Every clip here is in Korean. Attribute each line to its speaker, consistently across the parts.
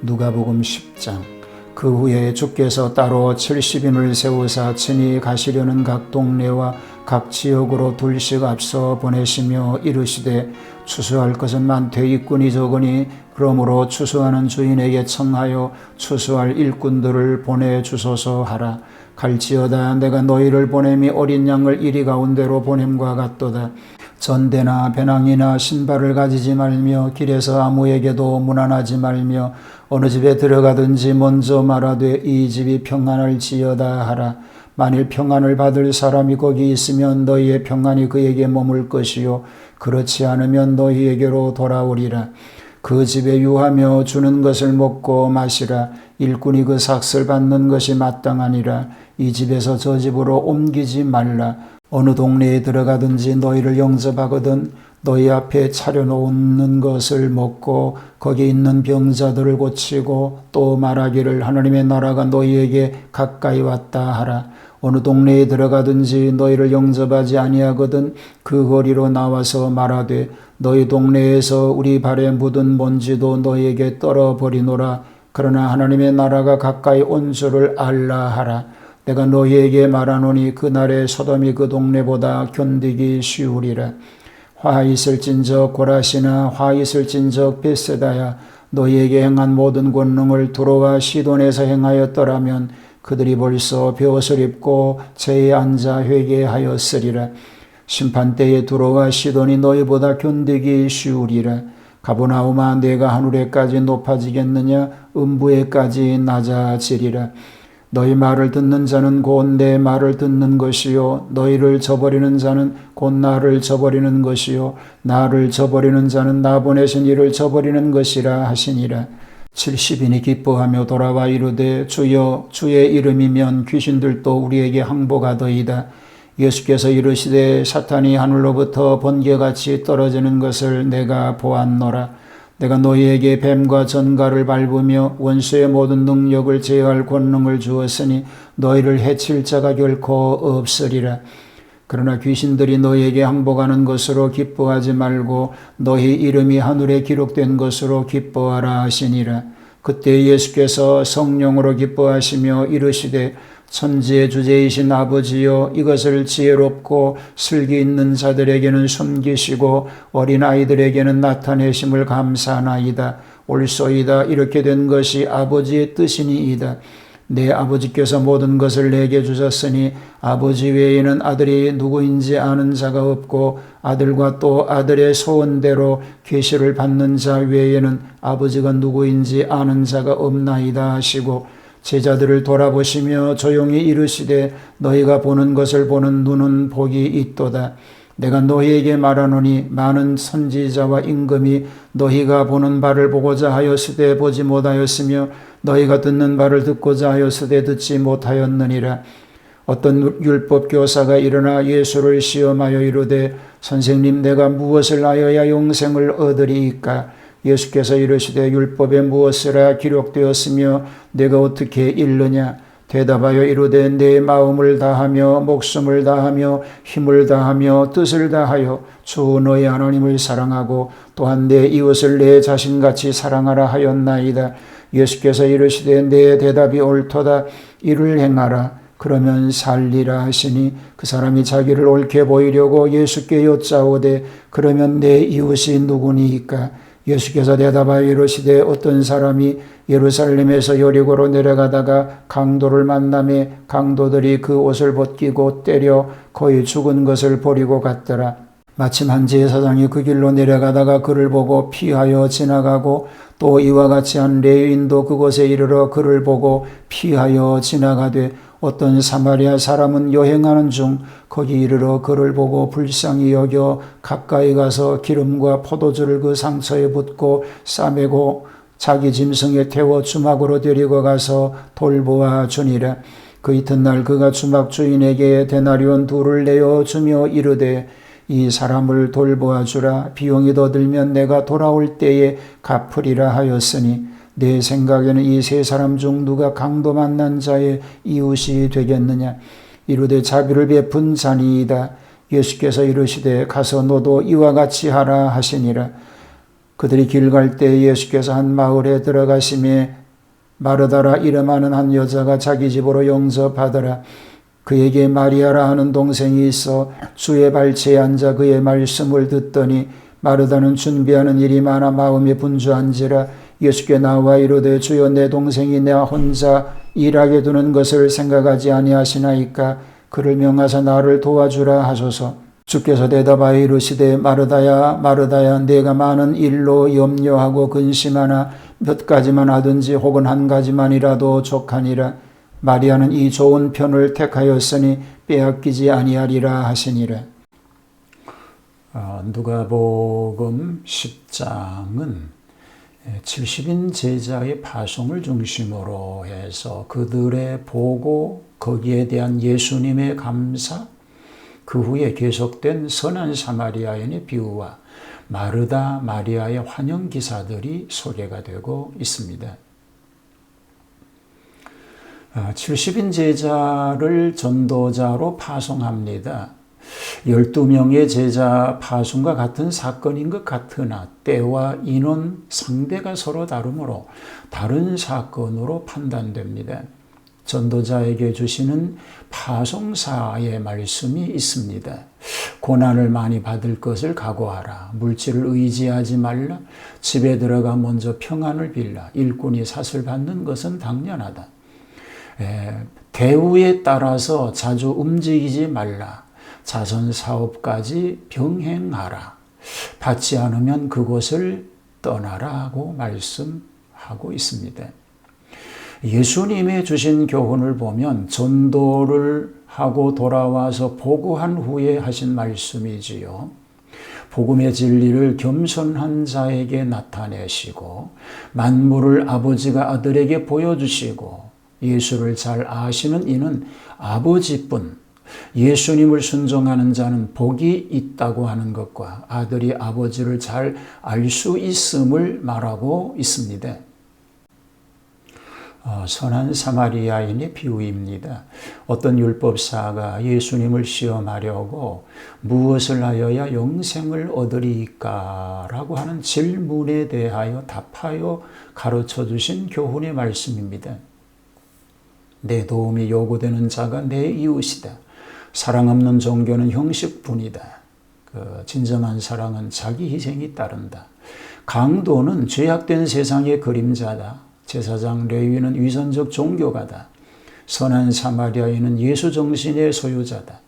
Speaker 1: 누가복음 10장. 그 후에 주께서 따로 70인을 세우사 친히 가시려는 각 동네와 각 지역으로 둘씩 앞서 보내시며 이르시되 추수할 것은 많되 일꾼이 적으니 그러므로 추수하는 주인에게 청하여 추수할 일꾼들을 보내주소서 하라. 갈지어다 내가 너희를 보냄이 어린 양을 이리 가운데로 보냄과 같도다. 전대나 배낭이나 신발을 가지지 말며 길에서 아무에게도 문안하지 말며 어느 집에 들어가든지 먼저 말하되 이 집이 평안할지어다 하라. 만일 평안을 받을 사람이 거기 있으면 너희의 평안이 그에게 머물 것이요 그렇지 않으면 너희에게로 돌아오리라. 그 집에 유하며 주는 것을 먹고 마시라. 일꾼이 그 삭슬 받는 것이 마땅하니라. 이 집에서 저 집으로 옮기지 말라. 어느 동네에 들어가든지 너희를 영접하거든 너희 앞에 차려놓는 것을 먹고 거기 있는 병자들을 고치고 또 말하기를 하나님의 나라가 너희에게 가까이 왔다 하라. 어느 동네에 들어가든지 너희를 영접하지 아니하거든 그 거리로 나와서 말하되 너희 동네에서 우리 발에 묻은 먼지도 너희에게 떨어버리노라. 그러나 하나님의 나라가 가까이 온 줄을 알라 하라. 내가 너희에게 말하노니 그날에 소돔이 그 동네보다 견디기 쉬우리라. 화 있을진적 고라시나 화 있을진적 벳세다야 너희에게 행한 모든 권능을 두로와 시돈에서 행하였더라면 그들이 벌써 벼옷을 입고 제에 앉아 회개하였으리라. 심판때에 두로와 시돈이 너희보다 견디기 쉬우리라. 가버나움아 내가 하늘에까지 높아지겠느냐 음부에까지 낮아지리라. 너희 말을 듣는 자는 곧 내 말을 듣는 것이요 너희를 저버리는 자는 곧 나를 저버리는 것이요 나를 저버리는 자는 나 보내신 이를 저버리는 것이라 하시니라. 70인이 기뻐하며 돌아와 이르되 주여 주의 이름이면 귀신들도 우리에게 항복하더이다. 예수께서 이르시되 사탄이 하늘로부터 번개같이 떨어지는 것을 내가 보았노라. 내가 너희에게 뱀과 전갈을 밟으며 원수의 모든 능력을 제어할 권능을 주었으니 너희를 해칠 자가 결코 없으리라. 그러나 귀신들이 너희에게 항복하는 것으로 기뻐하지 말고 너희 이름이 하늘에 기록된 것으로 기뻐하라 하시니라. 그때 예수께서 성령으로 기뻐하시며 이르시되 천지의 주제이신 아버지여 이것을 지혜롭고 슬기 있는 자들에게는 숨기시고 어린아이들에게는 나타내심을 감사하나이다. 옳소이다. 이렇게 된 것이 아버지의 뜻이니이다. 내 아버지께서 모든 것을 내게 주셨으니 아버지 외에는 아들이 누구인지 아는 자가 없고 아들과 또 아들의 소원대로 계시를 받는 자 외에는 아버지가 누구인지 아는 자가 없나이다 하시고 제자들을 돌아보시며 조용히 이르시되 너희가 보는 것을 보는 눈은 복이 있도다. 내가 너희에게 말하노니 많은 선지자와 임금이 너희가 보는 바를 보고자 하였으되 보지 못하였으며 너희가 듣는 바를 듣고자 하였으되 듣지 못하였느니라. 어떤 율법 교사가 일어나 예수를 시험하여 이르되 선생님 내가 무엇을 하여야 영생을 얻으리이까? 예수께서 이르시되 율법에 무엇이라 기록되었으며 내가 어떻게 읽느냐? 대답하여 이르되 내 마음을 다하며 목숨을 다하며 힘을 다하며 뜻을 다하여 주 너희 하나님을 사랑하고 또한 내 이웃을 내 자신같이 사랑하라 하였나이다. 예수께서 이르시되 내 대답이 옳도다. 이를 행하라. 그러면 살리라 하시니 그 사람이 자기를 옳게 보이려고 예수께 여짜오되 그러면 내 이웃이 누구니이까? 예수께서 대답하여 이르시되 어떤 사람이 예루살렘에서 여리고로 내려가다가 강도를 만나매 강도들이 그 옷을 벗기고 때려 거의 죽은 것을 버리고 갔더라. 마침 한 제사장이 그 길로 내려가다가 그를 보고 피하여 지나가고 또 이와 같이 한 레위인도 그곳에 이르러 그를 보고 피하여 지나가되 어떤 사마리아 사람은 여행하는 중 거기 이르러 그를 보고 불쌍히 여겨 가까이 가서 기름과 포도주를 그 상처에 붓고 싸매고 자기 짐승에 태워 주막으로 데리고 가서 돌보아 주니라. 그 이튿날 그가 주막 주인에게 데나리온 2를 내어 주며 이르되 이 사람을 돌보아 주라. 비용이 더 들면 내가 돌아올 때에 갚으리라 하였으니 내 생각에는 이 세 사람 중 누가 강도 만난 자의 이웃이 되겠느냐? 이르되 자비를 베푼 자니이다. 예수께서 이르시되 가서 너도 이와 같이 하라 하시니라. 그들이 길 갈 때 예수께서 한 마을에 들어가시매 마르다라 이름하는 한 여자가 자기 집으로 영접하더라. 그에게 마리아라 하는 동생이 있어 주의 발치에 앉아 그의 말씀을 듣더니 마르다는 준비하는 일이 많아 마음이 분주한지라 예수께 나와 이르되 주여 내 동생이 내 혼자 일하게 두는 것을 생각하지 아니하시나이까 그를 명하사 나를 도와주라 하소서. 주께서 대답하여 이르시되 마르다야 마르다야 내가 많은 일로 염려하고 근심하나 몇 가지만 하든지 혹은 한 가지만이라도 족하니라. 마리아는 이 좋은 편을 택하였으니 빼앗기지 아니하리라 하시니라. 누가복음 10장은 70인 제자의 파송을 중심으로 해서 그들의 보고 거기에 대한 예수님의 감사, 그 후에 계속된 선한 사마리아인의 비유와 마르다, 마리아의 환영 기사들이 소개가 되고 있습니다. 70인 제자를 전도자로 파송합니다. 12명의 제자 파송과 같은 사건인 것 같으나 때와 인원, 상대가 서로 다르므로 다른 사건으로 판단됩니다. 전도자에게 주시는 파송사의 말씀이 있습니다. 고난을 많이 받을 것을 각오하라. 물질을 의지하지 말라. 집에 들어가 먼저 평안을 빌라. 일꾼이 삿을 받는 것은 당연하다. 대우에 따라서 자주 움직이지 말라. 자선 사업까지 병행하라. 받지 않으면 그곳을 떠나라고 말씀하고 있습니다. 예수님의 주신 교훈을 보면 전도를 하고 돌아와서 보고한 후에 하신 말씀이지요. 복음의 진리를 겸손한 자에게 나타내시고 만물을 아버지가 아들에게 보여주시고 예수를 잘 아시는 이는 아버지뿐, 예수님을 순종하는 자는 복이 있다고 하는 것과 아들이 아버지를 잘 알 수 있음을 말하고 있습니다. 선한 사마리아인의 비유입니다. 어떤 율법사가 예수님을 시험하려고 무엇을 하여야 영생을 얻으리까? 라고 하는 질문에 대하여 답하여 가르쳐 주신 교훈의 말씀입니다. 내 도움이 요구되는 자가 내 이웃이다. 사랑 없는 종교는 형식뿐이다. 진정한 사랑은 자기 희생이 따른다. 강도는 죄악된 세상의 그림자다. 제사장 레위는 위선적 종교가다. 선한 사마리아인은 예수 정신의 소유자다.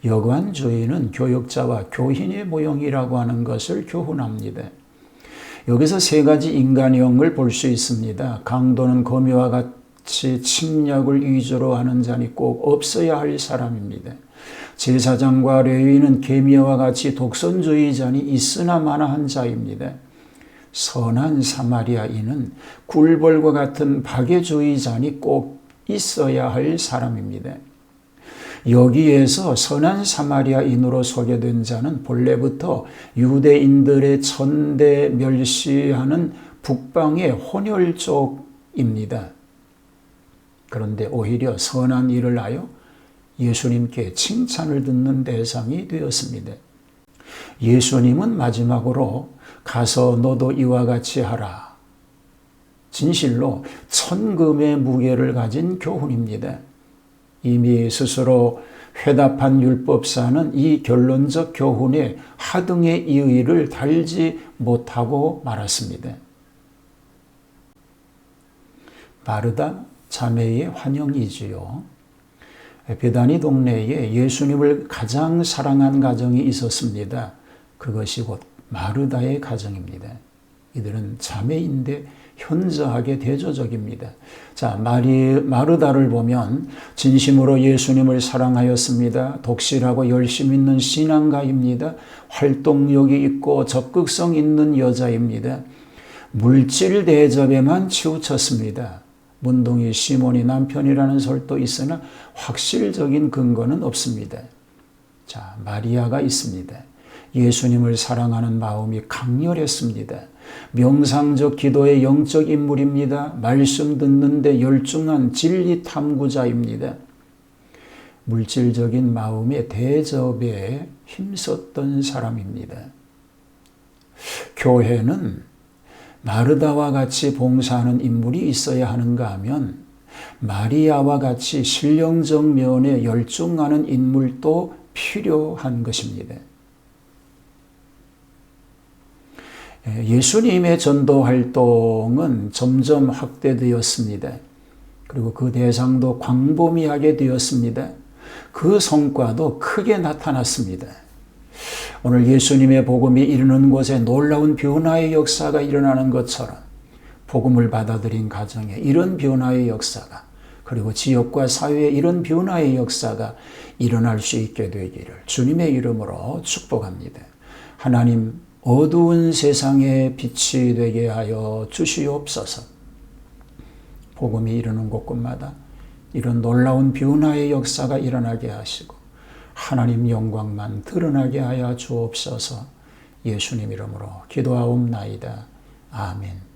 Speaker 1: 여관주의는 교역자와 교인의 모형이라고 하는 것을 교훈합니다. 여기서 세 가지 인간형을 볼 수 있습니다. 강도는 거미와 같이 침략을 위주로 하는 자니 꼭 없어야 할 사람입니다. 제사장과 레위는 개미와 같이 독선주의자니 있으나 마나한 자입니다. 선한 사마리아인은 굴벌과 같은 박애주의자니 꼭 있어야 할 사람입니다. 여기에서 선한 사마리아인으로 소개된 자는 본래부터 유대인들의 천대 멸시하는 북방의 혼혈족입니다. 그런데 오히려 선한 일을 하여 예수님께 칭찬을 듣는 대상이 되었습니다. 예수님은 마지막으로 가서 너도 이와 같이 하라. 진실로 천금의 무게를 가진 교훈입니다. 이미 스스로 회답한 율법사는 이 결론적 교훈에 하등의 이의를 달지 못하고 말았습니다. 마르다 자매의 환영이지요. 베다니 동네에 예수님을 가장 사랑한 가정이 있었습니다. 그것이 곧 마르다의 가정입니다. 이들은 자매인데 현저하게 대조적입니다. 자, 마르다를 보면 진심으로 예수님을 사랑하였습니다. 독실하고 열심 있는 신앙가입니다. 활동력이 있고 적극성 있는 여자입니다. 물질 대접에만 치우쳤습니다. 문둥이 시몬이 남편이라는 설도 있으나 확실적인 근거는 없습니다. 자, 마리아가 있습니다. 예수님을 사랑하는 마음이 강렬했습니다. 명상적 기도의 영적 인물입니다. 말씀 듣는데 열중한 진리 탐구자입니다. 물질적인 마음의 대접에 힘썼던 사람입니다. 교회는 마르다와 같이 봉사하는 인물이 있어야 하는가 하면 마리아와 같이 신령적 면에 열중하는 인물도 필요한 것입니다. 예수님의 전도 활동은 점점 확대되었습니다. 그리고 그 대상도 광범위하게 되었습니다. 그 성과도 크게 나타났습니다. 오늘 예수님의 복음이 이르는 곳에 놀라운 변화의 역사가 일어나는 것처럼 복음을 받아들인 가정에 이런 변화의 역사가, 그리고 지역과 사회에 이런 변화의 역사가 일어날 수 있게 되기를 주님의 이름으로 축복합니다. 하나님, 어두운 세상에 빛이 되게 하여 주시옵소서. 복음이 이르는 곳곳마다 이런 놀라운 변화의 역사가 일어나게 하시고 하나님 영광만 드러나게 하여 주옵소서. 예수님 이름으로 기도하옵나이다. 아멘.